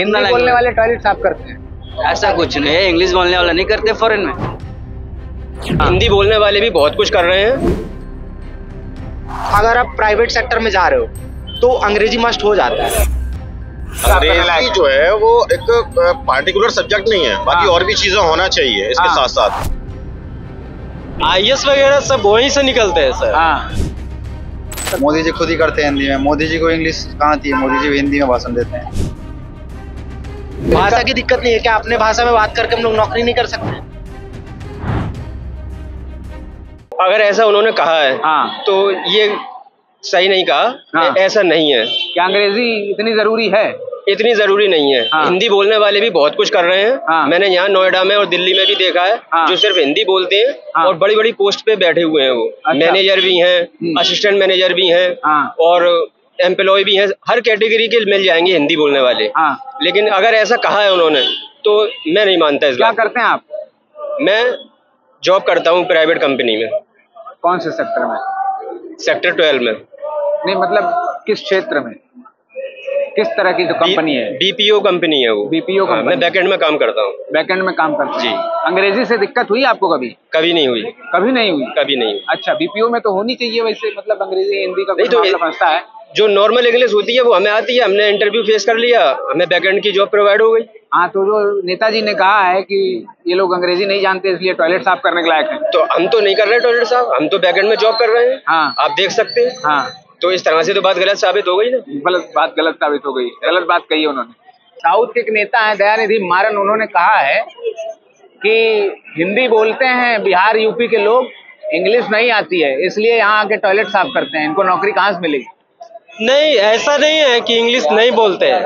हिंदी बोलने वाले टॉयलेट साफ करते हैं? ऐसा कुछ नहीं है, इंग्लिश बोलने वाला नहीं करते फॉरेन में। हिंदी बोलने वाले भी बहुत कुछ कर रहे हैं। अगर आप प्राइवेट सेक्टर में जा रहे हो तो अंग्रेजी मस्ट हो जाता है। अंग्रेजी जो है वो एक पार्टिकुलर सब्जेक्ट नहीं है, बाकी और भी चीजें होना चाहिए इसके साथ साथ। IAS वगैरह सब वहीं से निकलते हैं सर। मोदी जी खुद ही करते हैं हिंदी में। मोदी जी को इंग्लिश कहाँ आती है, मोदी जी हिंदी में भाषण देते हैं। भाषा की दिक्कत नहीं है क्या? अपने भाषा में बात करके हम लोग नौकरी नहीं कर सकते? अगर ऐसा उन्होंने कहा है तो ये सही नहीं कहा। ऐसा नहीं है। क्या अंग्रेजी इतनी जरूरी है? इतनी जरूरी नहीं है। हिंदी बोलने वाले भी बहुत कुछ कर रहे हैं। मैंने यहाँ नोएडा में और दिल्ली में भी देखा है जो सिर्फ हिंदी बोलते हैं और बड़ी बड़ी पोस्ट पे बैठे हुए हैं। वो मैनेजर भी हैं, असिस्टेंट मैनेजर भी हैं और एम्प्लॉय भी हैं। हर कैटेगरी के मिल जाएंगे हिंदी बोलने वाले। लेकिन अगर ऐसा कहा है उन्होंने तो मैं नहीं मानता इस क्या करते हैं आप? मैं जॉब करता हूँ प्राइवेट कंपनी में। कौन से सेक्टर में? सेक्टर 12 में। नहीं मतलब किस क्षेत्र में, किस तरह की जो कंपनी है? BPO कंपनी है वो। BPO company. मैं बैकएंड में काम करता हूँ। बैकएंड में काम करते हैं जी। अंग्रेजी से दिक्कत हुई आपको कभी? कभी नहीं हुई। कभी नहीं हुई? कभी नहीं हुई। अच्छा, BPO में तो होनी चाहिए वैसे, मतलब अंग्रेजी हिंदी का नहीं तो समझता है। जो नॉर्मल इंग्लिश होती है वो हमें आती है। हमने इंटरव्यू फेस कर लिया, हमें बैकएंड की जॉब प्रोवाइड हो गई। हाँ, तो जो नेताजी ने कहा है कि ये लोग अंग्रेजी नहीं जानते इसलिए टॉयलेट साफ करने के लायक हैं, तो हम तो नहीं कर रहे टॉयलेट साफ, हम तो बैकएंड में जॉब कर रहे हैं। आप देख सकते हैं। तो इस तरह से तो बात गलत साबित हो गई ना। बात गलत साबित हो गई। गलत बात कही है उन्होंने। साउथ के एक नेता है दयानिधि मारन, उन्होंने कहा है कि हिंदी बोलते हैं बिहार यूपी के लोग, इंग्लिश नहीं आती है इसलिए यहाँ आके टॉयलेट साफ करते हैं, इनको नौकरी कहाँ से मिलेगी? नहीं, ऐसा नहीं है कि इंग्लिश नहीं बोलते हैं।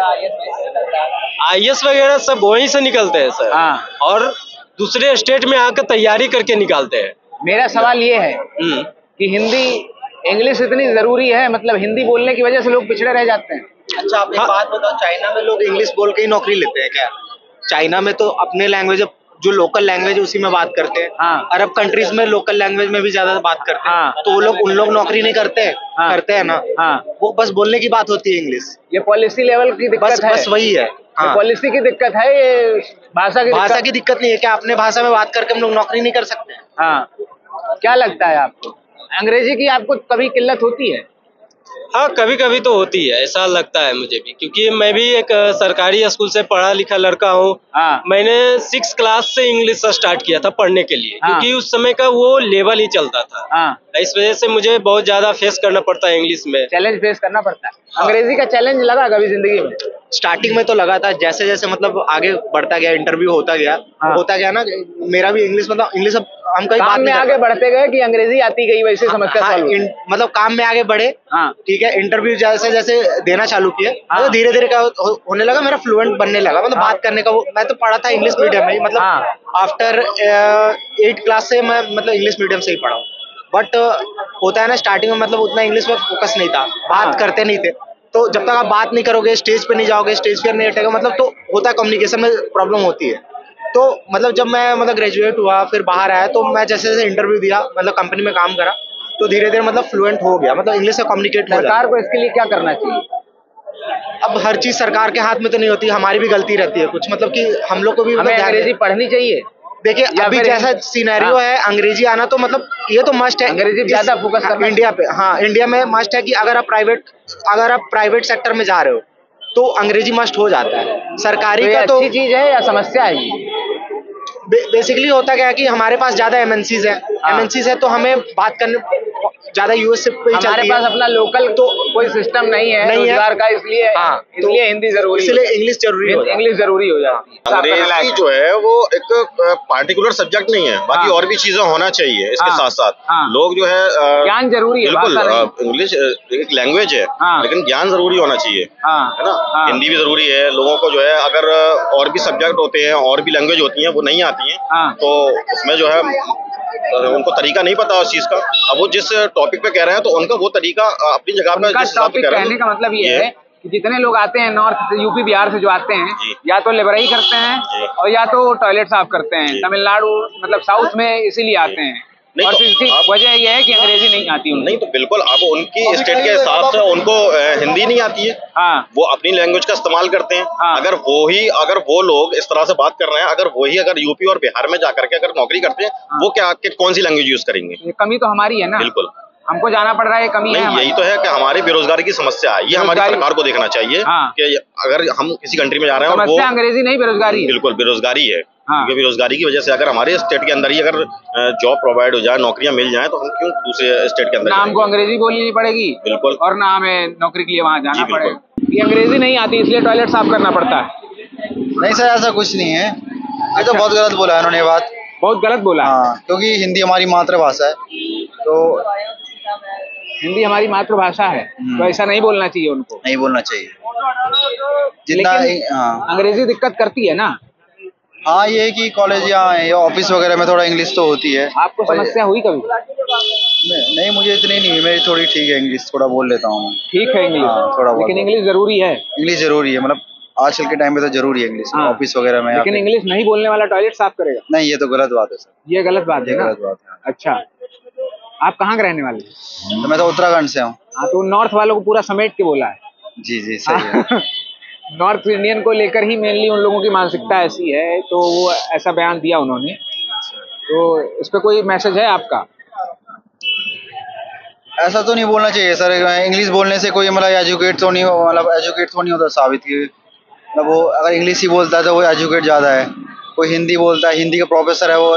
IAS वगैरह सब वहीं से निकलते हैं सर। और दूसरे स्टेट में आकर तैयारी करके निकालते हैं। मेरा सवाल ये है कि हिंदी इंग्लिश इतनी जरूरी है, मतलब हिंदी बोलने की वजह से लोग पिछड़े रह जाते हैं। अच्छा, आप एक बात बताओ, चाइना में लोग इंग्लिश बोल के ही नौकरी लेते हैं क्या? चाइना में तो अपने लैंग्वेज, जो लोकल लैंग्वेज उसी में बात करते हैं। अरब कंट्रीज में लोकल लैंग्वेज में भी ज्यादा बात करते हैं। तो वो लोग, उन लोग नौकरी नहीं करते करते हैं ना। वो बस बोलने की बात होती है इंग्लिश। ये पॉलिसी लेवल की दिक्कत है। बस वही है। पॉलिसी की दिक्कत है, ये भाषा की दिक्कत नहीं है क्या? अपने भाषा में बात करके हम लोग नौकरी नहीं कर सकते? क्या लगता है आपको, अंग्रेजी की आपको कभी किल्लत होती है? हाँ, कभी कभी तो होती है, ऐसा लगता है मुझे भी, क्योंकि मैं भी एक सरकारी स्कूल से पढ़ा लिखा लड़का हूँ। मैंने 6 क्लास से इंग्लिश स्टार्ट किया था पढ़ने के लिए, क्योंकि उस समय का वो लेवल ही चलता था। इस वजह से मुझे बहुत ज्यादा फेस करना पड़ता है इंग्लिश में। चैलेंज फेस करना पड़ता है। अंग्रेजी का चैलेंज लगा कभी जिंदगी में? स्टार्टिंग में तो लगा था, जैसे जैसे मतलब आगे बढ़ता गया, इंटरव्यू होता गया ना, मेरा भी इंग्लिश, मतलब इंग्लिश अब हम कहीं बात में आगे बढ़ते गए कि अंग्रेजी आती गई वैसे समस्या सॉल्व हुई? मतलब काम में आगे बढ़े। ठीक है, इंटरव्यू जैसे जैसे देना चालू किए तो धीरे धीरे क्या होने लगा, मेरा फ्लुएंट बनने लगा, मतलब बात करने का। मैं तो पढ़ा था इंग्लिश मीडियम में ही, मतलब आफ्टर 8 क्लास से मैं मतलब इंग्लिश मीडियम से ही पढ़ा हूँ। बट होता है ना, स्टार्टिंग में मतलब उतना इंग्लिश में फोकस नहीं था, बात करते नहीं थे। तो जब तक आप बात नहीं करोगे, स्टेज पे नहीं जाओगे, स्टेज पे नहीं हटेगा, मतलब तो होता है, कम्युनिकेशन में प्रॉब्लम होती है। तो मतलब जब मैं मतलब ग्रेजुएट हुआ, फिर बाहर आया, तो मैं जैसे जैसे इंटरव्यू दिया, मतलब कंपनी में काम करा, तो धीरे धीरे मतलब फ्लुएंट हो गया, मतलब इंग्लिश से कम्युनिकेट हो गया। सरकार को इसके लिए क्या करना चाहिए? अब हर चीज सरकार के हाथ में तो नहीं होती, हमारी भी गलती रहती है कुछ, मतलब कि हम लोग को भी अंग्रेजी पढ़नी चाहिए। देखिए अभी जैसा सिनेरियो है, अंग्रेजी आना तो मतलब ये तो मस्ट है। अंग्रेजी ज्यादा फोकस करना इंडिया पे। इंडिया में मस्ट है कि अगर आप प्राइवेट सेक्टर में जा रहे हो तो अंग्रेजी मस्ट हो जाता है। सरकारी का तो अच्छी चीज है या समस्या है? बेसिकली होता क्या है कि हमारे पास ज्यादा एमएनसीज है, तो हमें बात करने ज्यादा यूएस से पे चलती है। हमारे पास अपना लोकल तो कोई सिस्टम नहीं है रोजगार का, इसलिए हिंदी जरूरी, इसलिए इंग्लिश जरूरी हो जाती है। अंग्रेजी जो है वो एक पार्टिकुलर सब्जेक्ट नहीं है, बाकी और भी चीजें होना चाहिए इसके साथ साथ। लोग जो है ज्ञान जरूरी है, बिल्कुल। इंग्लिश एक लैंग्वेज है, लेकिन ज्ञान जरूरी होना चाहिए, है ना। हिंदी भी जरूरी है। लोगों को जो है अगर और भी सब्जेक्ट होते हैं, और भी लैंग्वेज होती है, वो नहीं आती है, तो उसमें जो है उनको तरीका नहीं पता उस चीज का। अब वो जिस टॉपिक पे कह रहे हैं तो उनका वो तरीका अपनी जगह पे जिस हिसाब से कह रहे हैं। कहने का मतलब ये है कि जितने लोग आते हैं नॉर्थ से, यूपी बिहार से जो आते हैं, या तो लेबराई करते हैं और या तो टॉयलेट साफ करते हैं। तमिलनाडु मतलब साउथ में इसीलिए आते हैं। और इसकी वजह यह है कि अंग्रेजी नहीं आती उनको। नहीं तो बिल्कुल, अब उनकी स्टेट के हिसाब से उनको हिंदी नहीं आती है। हाँ। वो अपनी लैंग्वेज का इस्तेमाल करते हैं। हाँ। अगर वो लोग इस तरह से बात कर रहे हैं, अगर यूपी और बिहार में जाकर के अगर नौकरी करते हैं, हाँ। वो कौन सी लैंग्वेज यूज करेंगे? ये कमी तो हमारी है ना। बिल्कुल, हमको जाना पड़ रहा है, कमी है। यही तो है कि हमारी बेरोजगारी की समस्या है, ये हमारी सरकार को देखना चाहिए। हाँ। कि अगर हम किसी कंट्री में जा रहे हैं, समस्या अंग्रेजी नहीं, बेरोजगारी है। बिल्कुल बेरोजगारी है। हाँ। बेरोजगारी की वजह से अगर हमारे स्टेट के अंदर ही अगर जॉब प्रोवाइड हो जाए, नौकरियां मिल जाएं, तो हम क्यों दूसरे स्टेट के अंदर? ना हमको अंग्रेजी बोलनी पड़ेगी, बिल्कुल, और ना हमें नौकरी के लिए वहाँ जाना पड़ेगा। ये अंग्रेजी नहीं आती इसलिए टॉयलेट साफ करना पड़ता है। नहीं सर, ऐसा कुछ नहीं है। ये तो बहुत गलत बोला है उन्होंने, बात बहुत गलत बोला। हाँ, क्योंकि हिंदी हमारी मातृभाषा है, तो हिंदी हमारी मातृभाषा है, तो ऐसा नहीं बोलना चाहिए उनको। नहीं बोलना चाहिए जितना। अंग्रेजी दिक्कत करती है ना। हाँ, ये है कि कॉलेज या ऑफिस वगैरह में थोड़ा इंग्लिश तो होती है। आपको समस्या हुई कभी? नहीं, मुझे इतनी नहीं, मेरी थोड़ी ठीक है, इंग्लिश थोड़ा बोल लेता हूँ। ठीक है इंग्लिश। थोड़ा, लेकिन इंग्लिश जरूरी है। इंग्लिश जरूरी है, मतलब आजकल के टाइम में तो जरूरी है इंग्लिश। ऑफिस वगैरह में। लेकिन इंग्लिश नहीं बोलने वाला टॉयलेट साफ करेगा? नहीं, ये तो गलत बात है सर। ये गलत बात है, गलत बात है। अच्छा, आप कहाँ के रहने वाले? तो मैं तो उत्तराखंड से हूँ। हाँ, तो नॉर्थ वालों को पूरा समेट के बोला है। जी जी, सही है। नॉर्थ इंडियन को लेकर ही मेनली उन लोगों की मानसिकता ऐसी है, तो वो ऐसा बयान दिया उन्होंने। तो इस पे कोई मैसेज है आपका? ऐसा तो नहीं बोलना चाहिए सर। इंग्लिश बोलने से कोई मतलब एजुकेट तो नहीं होता साबित की। मतलब वो अगर इंग्लिश ही बोलता है तो वो एजुकेट ज़्यादा है। कोई हिंदी बोलता है, हिंदी का प्रोफेसर है, वो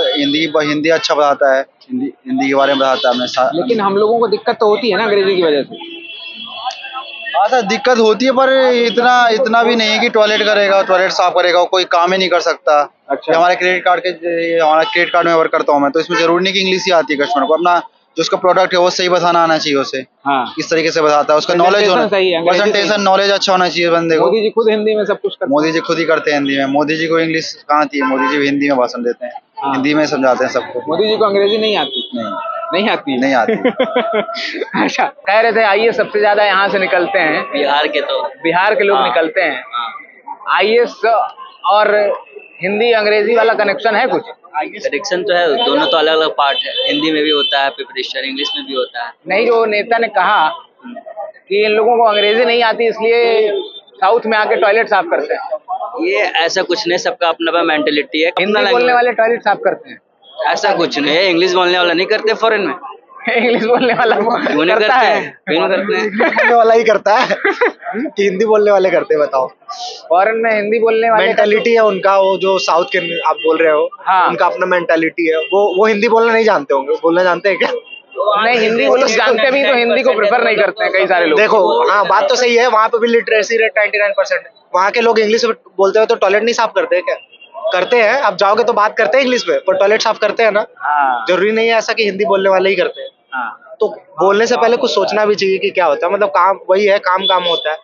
हिंदी अच्छा बताता है, हिंदी के बारे में बताता है हमें। लेकिन हम लोगों को दिक्कत तो होती है ना अंग्रेजी की वजह से। हाँ सर, दिक्कत होती है, पर इतना भी नहीं है कि टॉयलेट साफ करेगा, कोई काम ही नहीं कर सकता। अच्छा। हमारे क्रेडिट कार्ड में वर्क करता हूँ मैं, तो इसमें जरूरी नहीं कि इंग्लिश ही आती है कस्टमर को। अपना जो उसका प्रोडक्ट है वो सही बताना आना चाहिए उसे। हाँ। किस तरीके से बताता है, उसका नॉलेज होना चाहिए, प्रेजेंटेशन नॉलेज अच्छा होना चाहिए बंदे को। मोदी जी खुद हिंदी में सब कुछ करते हैं। मोदी जी खुद ही करते हैं हिंदी में। मोदी जी को इंग्लिश कहाँ आती है? मोदी जी हिंदी में भाषण देते हैं। हाँ। हिंदी में समझाते हैं सबको। मोदी जी को अंग्रेजी नहीं आती? नहीं आती। अच्छा, कह रहे थे आईएएस सबसे ज्यादा यहाँ से निकलते हैं, बिहार के लोग निकलते हैं। आईएएस और हिंदी अंग्रेजी वाला कनेक्शन है कुछ? कनेक्शन तो है, दोनों तो अलग अलग पार्ट है। हिंदी में भी होता है प्रिपरेशन, इंग्लिश में भी होता है। नहीं, जो नेता ने कहा कि इन लोगों को अंग्रेजी नहीं आती इसलिए साउथ में आके टॉयलेट साफ करते हैं, ये ऐसा कुछ नहीं, सबका अपना अपना मेंटेलिटी है। हिंदी बोलने वाले टॉयलेट साफ करते हैं? ऐसा कुछ नहीं है, इंग्लिश बोलने वाला नहीं करते फॉरेन में। इंग्लिश बोलने वाला करता है? बोलने वाला ही करता है कि हिंदी बोलने वाले करते हैं? बताओ, फॉरेन में हिंदी बोलने वाले मेंटालिटी है उनका। वो जो साउथ के आप बोल रहे हो, हाँ, उनका अपना मेंटालिटी है। वो हिंदी बोलना नहीं जानते होंगे। बोलना जानते हैं क्या? नहीं, हिंदी वो लोग जानते भी तो हिंदी को प्रेफर नहीं करते हैं कई सारे लोग। देखो, हाँ, बात तो सही है। वहाँ पे भी लिटरेसी रेट 99% है। वहाँ के लोग इंग्लिश बोलते हो तो टॉयलेट नहीं साफ करते हैं क्या? करते हैं। आप जाओगे तो बात करते हैं इंग्लिश में, पर टॉयलेट साफ करते हैं ना। जरूरी नहीं है ऐसा कि हिंदी बोलने वाले ही करते हैं। तो बोलने से पहले कुछ सोचना भी चाहिए कि क्या होता है। मतलब काम वही है, काम होता है।